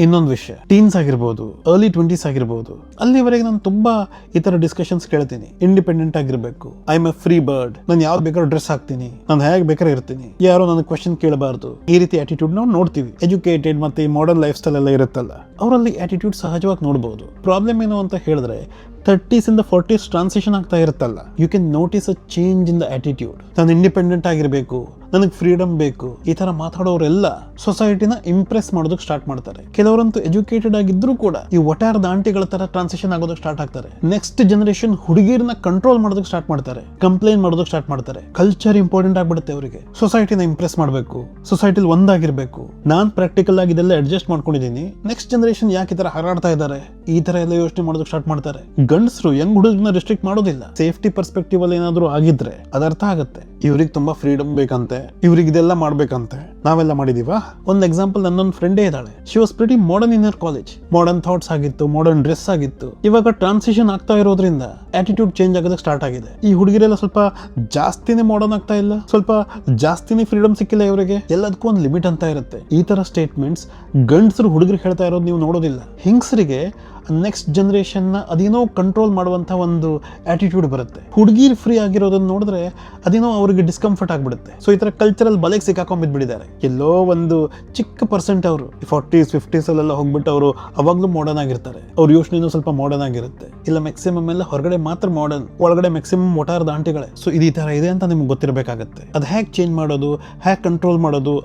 ಇನ್ನೊಂದು ವಿಷಯ, ಟೀನ್ಸ್ ಆಗಿರ್ಬೋದು, ಅರ್ಲಿ 20s ಆಗಿರ್ಬೋದು, ಅಲ್ಲಿವರೆಗೆ ನಾನು ತುಂಬಾ ಈ ತರ ಡಿಸ್ಕಷನ್ಸ್ ಕೇಳ್ತೀನಿ. ಇಂಡಿಪೆಂಡೆಂಟ್ ಆಗಿರ್ಬೇಕು, I M A free bird, ನಾನು ಯಾವ್ದು ಬೇಕಾದ್ರೂ ಡ್ರೆಸ್ ಹಾಕ್ತೀನಿ, ನಾನು ಹೇಗೆ ಬೇಕಾದ್ರೆ ಇರ್ತೀನಿ, ಯಾರೋ ನನಗೆ ಕ್ವಶನ್ ಕೇಳಬಾರ್ದು, ಈ ರೀತಿ ಆಟಿಟ್ಯೂಡ್ ನಾವು ನೋಡ್ತೀವಿ. ಎಜುಕೇಟೆಡ್ ಮತ್ತೆ ಈ ಮಾಡರ್ನ್ ಲೈಫ್ ಸ್ಟೈಲ್ ಎಲ್ಲ ಇರುತ್ತಲ್ಲ, ಅವರಲ್ಲಿ ಆಟಿಟ್ಯೂಡ್ ಸಹಜವಾಗಿ ನೋಡಬಹುದು. ಪ್ರಾಬ್ಲಮ್ ಏನು ಅಂತ ಹೇಳಿದ್ರೆ 30s ಇಂದ 40s ಟ್ರಾನ್ಸಿಷನ್ ಆಗ್ತಾ ಇರುತ್ತಲ್ಲ, you can notice a change in the attitude. ನಾನು ಇಂಡಿಪೆಂಡೆಂಟ್ ಆಗಿರಬೇಕು, ನನಗೆ ಫ್ರೀಡಮ್ ಬೇಕು, ಈ ತರ ಮಾತಾಡೋರೆಲ್ಲ ಸೊಸೈಟಿನ ಇಂಪ್ರೆಸ್ ಮಾಡೋದಕ್ಕೆ ಸ್ಟಾರ್ಟ್ ಮಾಡ್ತಾರೆ. ಕೆಲವರಂತೂ ಎಜುಕೇಟೆಡ್ ಆಗಿದ್ರು ಕೂಡ ಈ ಒಟ್ಟಾರದ ಆಂಟಿಗಳ ತರ ಟ್ರಾನ್ಸಿಷನ್ ಆಗೋದಕ್ಕೆ ಸ್ಟಾರ್ಟ್ ಆಗ್ತಾರೆ. ನೆಕ್ಸ್ಟ್ ಜನರೇಷನ್ ಹುಡುಗಿರನ್ನ ಕಂಟ್ರೋಲ್ ಮಾಡೋದಕ್ಕೆ ಸ್ಟಾರ್ಟ್ ಮಾಡ್ತಾರೆ, ಕಂಪ್ಲೇಂಟ್ ಮಾಡೋದಕ್ಕೆ ಸ್ಟಾರ್ಟ್ ಮಾಡ್ತಾರೆ. ಕಲ್ಚರ್ ಇಂಪಾರ್ಟೆಂಟ್ ಆಗ್ಬಿಡುತ್ತೆ ಅವರಿಗೆ. ಸೊಸೈಟಿನ ಇಂಪ್ರೆಸ್ ಮಾಡಬೇಕು, ಸೊಸೈಟಿಲಿ ಒಂದಾಗಿರ್ಬೇಕು. ನಾನ್ ಪ್ರಾಕ್ಟಿಕಲ್ ಆಗಿ ಇದೆಲ್ಲ ಅಡ್ಜಸ್ಟ್ ಮಾಡ್ಕೊಂಡಿದ್ದೀನಿ, ನೆಕ್ಸ್ಟ್ ಜನರೇಷನ್ ಯಾಕೆ ಈ ತರ ಹಾರಾಡ್ತಾ ಇದ್ದಾರೆ, ಈ ತರ ಎಲ್ಲ ಯೋಚನೆ ಮಾಡೋದಕ್ಕೆ ಸ್ಟಾರ್ಟ್ ಮಾಡ್ತಾರೆ. ಗಂಡಸರು ಯಂಗ್ ಹುಡುಗರನ್ನ ರೆಸ್ಟ್ರಿಕ್ಟ್ ಮಾಡೋದಿಲ್ಲ. ಸೇಫ್ಟಿ ಪರ್ಸ್ಪೆಕ್ಟಿವ್ ಅಲ್ಲಿ ಏನಾದ್ರು ಆಗಿದ್ರೆ ಅದರ್ಥ ಆಗುತ್ತೆ, ಇವ್ರಿಗೆ ತುಂಬಾ ಫ್ರೀಡಮ್ ಬೇಕಂತೆ, ಇವ್ರಿಗೆ ಇದೆಲ್ಲ ಮಾಡ್ಬೇಕಂತೆ. ನಾವೆಲ್ಲ ಮಾಡಿದೀವ. ಒಂದ್ ಎಕ್ಸಾಂಪಲ್, ನನ್ನೊಂದು ಫ್ರೆಂಡೇ ಇದ್ದಾಳೆ. She was pretty modern in Har college. Modern thoughts ಆಗಿತ್ತು, ಮಾಡರ್ನ್ ಡ್ರೆಸ್ ಆಗಿತ್ತು. ಇವಾಗ ಟ್ರಾನ್ಸಿಷನ್ ಆಗ್ತಾ ಇರೋದ್ರಿಂದ ಆಟಿಟ್ಯೂಡ್ ಚೇಂಜ್ ಆಗೋದಕ್ಕೆ ಸ್ಟಾರ್ಟ್ ಆಗಿದೆ. ಈ ಹುಡುಗಿರೆಲ್ಲ ಸ್ವಲ್ಪ ಜಾಸ್ತಿನೇ ಮಾಡರ್ನ್ ಆಗ್ತಾ ಇಲ್ಲ, ಸ್ವಲ್ಪ ಜಾಸ್ತಿನೇ ಫ್ರೀಡಮ್ ಸಿಕ್ಕಿಲ್ಲ ಇವರಿಗೆ. ಎಲ್ಲದಕ್ಕೂ ಒಂದು ಲಿಮಿಟ್ ಅಂತ ಇರುತ್ತೆ. ಈ ತರ ಸ್ಟೇಟ್ಮೆಂಟ್ಸ್ ಗಂಡಸರು ಹುಡುಗರಿಗೆ ಹೇಳ್ತಾ ಇರೋದು ನೀವು ನೋಡೋದಿಲ್ಲ. ಹೆಂಗಸರಿಗೆ ನೆಕ್ಸ್ಟ್ ಜನರೇಷನ್ ನ ಅದೇನೋ ಕಂಟ್ರೋಲ್ ಮಾಡುವಂತ ಒಂದು ಆಟಿಟ್ಯೂಡ್ ಬರುತ್ತೆ. ಹುಡುಗಿರ್ ಫ್ರೀ ಆಗಿರೋದನ್ನ ನೋಡಿದ್ರೆ ಅದೇನೋ ಅವ್ರಿಗೆ ಡಿಸ್ಕಂಫರ್ಟ್ ಆಗ್ಬಿಡುತ್ತೆ. ಸೊ ಈ ತರ ಕಲ್ಚರಲ್ ಬಲೆಗೆ ಸಿಕ್ಕಾಕೊಂಡ್ಬಿಟ್ಟಿದ್ದಾರೆ. ಎಲ್ಲೋ ಒಂದು ಚಿಕ್ಕ ಪರ್ಸೆಂಟ್ ಅವರು 40s 50s ಅಲ್ಲೆಲ್ಲ ಹೋಗ್ಬಿಟ್ಟು ಅವರು ಅವಾಗ್ಲೂ ಮಾಡರ್ನ್ ಆಗಿರ್ತಾರೆ. ಅವ್ರ ಯೋಚನೆನೂ ಸ್ವಲ್ಪ ಮಾಡರ್ನ್ ಆಗಿರುತ್ತೆ. ಇಲ್ಲ ಮ್ಯಾಕ್ಸಿಮಮ್ ಎಲ್ಲ ಹೊರಗಡೆ ಮಾತ್ರ ಮಾಡರ್ನ್, ಒಳಗಡೆ ಮ್ಯಾಕ್ಸಿಮಮ್ ಒಟಾರದ ಆಂಟಿಗಳೇ. ಸೊ ಇದು ಈ ತರ ಇದೆ ಅಂತ ನಿಮ್ಗೆ ಗೊತ್ತಿರಬೇಕಾಗತ್ತೆ. ಅದು ಹೇಗೆ ಚೇಂಜ್ ಮಾಡೋದು, ಹೇಗೆ ಕಂಟ್ರೋಲ್ ಮಾಡೋದು